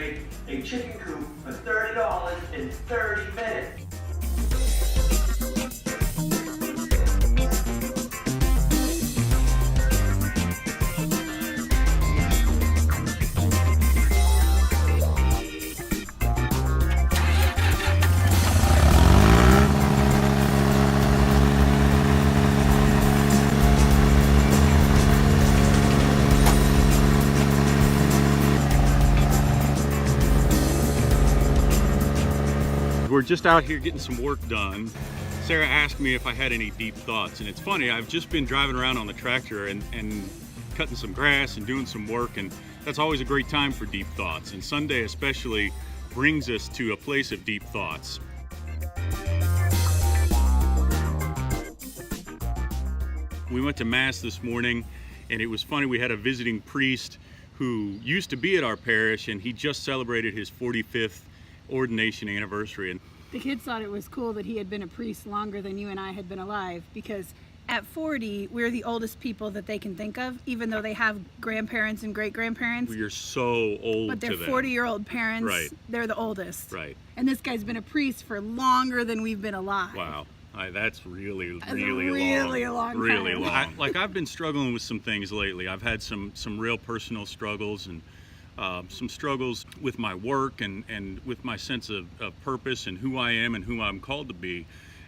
make a chicken coop for $30 in 30 minutes. We're just out here getting some work done. Sarah asked me if I had any deep thoughts, and it's funny, I've just been driving around on the tractor and cutting some grass and doing some work, and that's always a great time for deep thoughts, and Sunday especially brings us to a place of deep thoughts. We went to Mass this morning, and it was funny, we had a visiting priest who used to be at our parish, and he just celebrated his 45th ordination anniversary. And the kids thought it was cool that he had been a priest longer than you and I had been alive, because at 40 we're the oldest people that they can think of, even though they have grandparents and great-grandparents. You're so old, but they're to them. 40-year-old parents, right. They're the oldest, right? And this guy's been a priest for longer than we've been alive. Wow, that's really long. Really long. I've been struggling with some things lately. I've had some real personal struggles, and some struggles with my work and with my sense of purpose and who I am and who I'm called to be.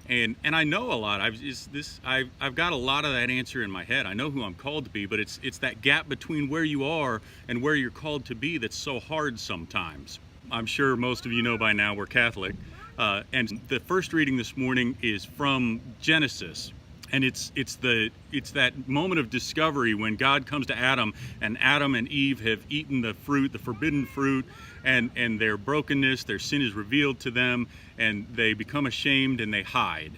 And I know a lot. I've got a lot of that answer in my head. I know who I'm called to be, but it's that gap between where you are and where you're called to be that's so hard sometimes. I'm sure most of you know by now we're Catholic, and the first reading this morning is from Genesis. And it's that moment of discovery when God comes to Adam, and Adam and Eve have eaten the fruit, the forbidden fruit, and their brokenness, their sin is revealed to them, and they become ashamed and they hide.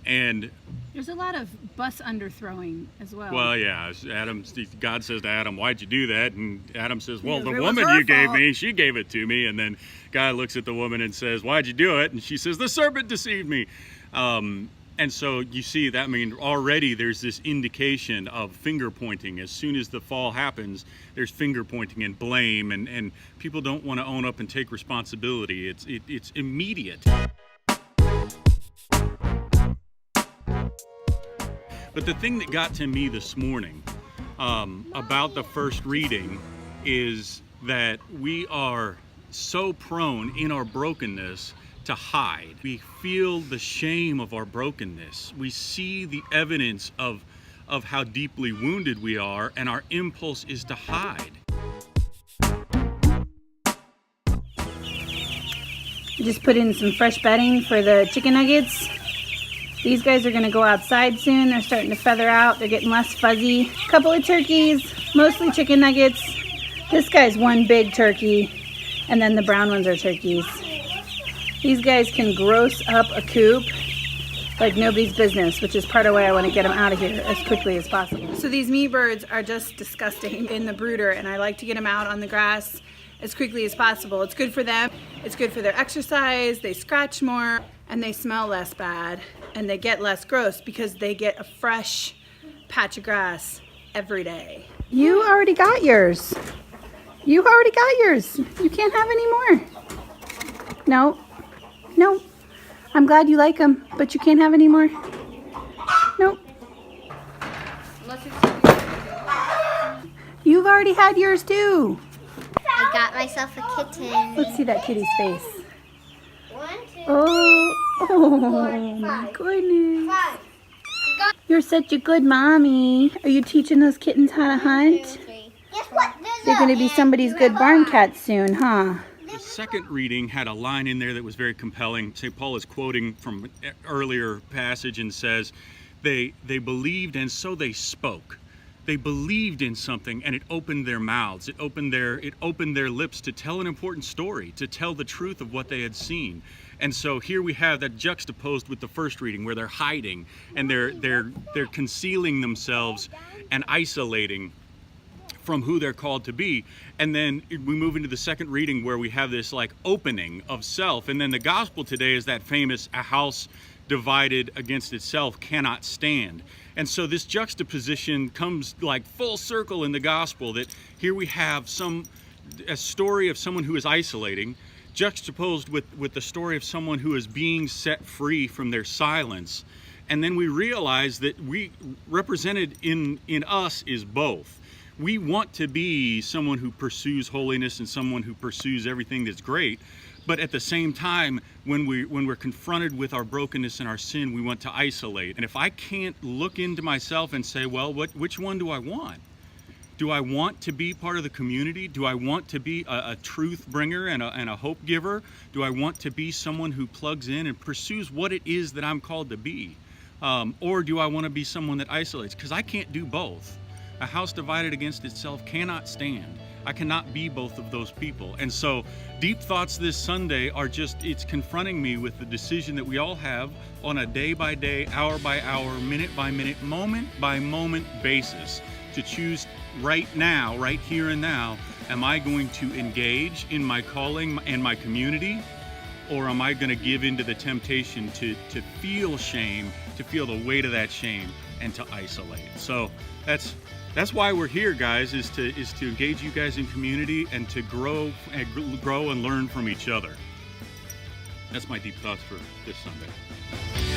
And there's a lot of bus underthrowing as well. Well, yeah, God says to Adam, "Why'd you do that?" And Adam says, "Well, the It was woman her you gave fault. me, she gave it to me." And then God looks at the woman and says, "Why'd you do it?" And she says, "The serpent deceived me." And so you see that, I mean, already there's this indication of finger pointing. As soon as the fall happens, there's finger pointing and blame, and people don't want to own up and take responsibility. It's immediate. But the thing that got to me this morning about the first reading is that we are so prone in our brokenness to hide. We feel the shame of our brokenness. We see the evidence of how deeply wounded we are, and our impulse is to hide. I just put in some fresh bedding for the chicken nuggets. These guys are gonna go outside soon. They're starting to feather out. They're getting less fuzzy. A couple of turkeys, mostly chicken nuggets. This guy's one big turkey, and then the brown ones are turkeys. These guys can gross up a coop like nobody's business, which is part of why I want to get them out of here as quickly as possible. So these meat birds are just disgusting in the brooder, and I like to get them out on the grass as quickly as possible. It's good for them. It's good for their exercise. They scratch more, and they smell less bad, and they get less gross because they get a fresh patch of grass every day. You already got yours. You already got yours. You can't have any more. No. No, I'm glad you like them, but you can't have any more. Nope. You've already had yours too. I got myself a kitten. Let's see that kitty's face. 1, 2, Oh my goodness. 5. You're such a good mommy. Are you teaching those kittens how to hunt? 3. Guess what? They're going to be somebody's good barn cats soon, huh? The second reading had a line in there that was very compelling. St. Paul is quoting from an earlier passage and says, they believed and so they spoke. They believed in something and it opened their mouths. It opened their lips to tell an important story, to tell the truth of what they had seen. And so here we have that juxtaposed with the first reading where they're hiding and they're concealing themselves and isolating from who they're called to be. And then we move into the second reading where we have this like opening of self. And then the gospel today is that famous, "A house divided against itself cannot stand." And so this juxtaposition comes like full circle in the gospel, that here we have some a story of someone who is isolating, juxtaposed with the story of someone who is being set free from their silence. And then we realize that we represented in us is both. We want to be someone who pursues holiness and someone who pursues everything that's great. But at the same time, when we're confronted with our brokenness and our sin, we want to isolate. And if I can't look into myself and say, well, which one do I want? Do I want to be part of the community? Do I want to be a truth bringer and a hope giver? Do I want to be someone who plugs in and pursues what it is that I'm called to be? Or do I want to be someone that isolates? Because I can't do both. A house divided against itself cannot stand. I cannot be both of those people. And so Deep Thoughts this Sunday are it's confronting me with the decision that we all have on a day by day, hour by hour, minute by minute, moment by moment basis to choose right now, right here and now, am I going to engage in my calling and my community, or am I going to give into the temptation to feel shame, to feel the weight of that shame, and to isolate? So that's why we're here, guys, is to engage you guys in community and to grow and learn from each other. That's my deep thoughts for this Sunday.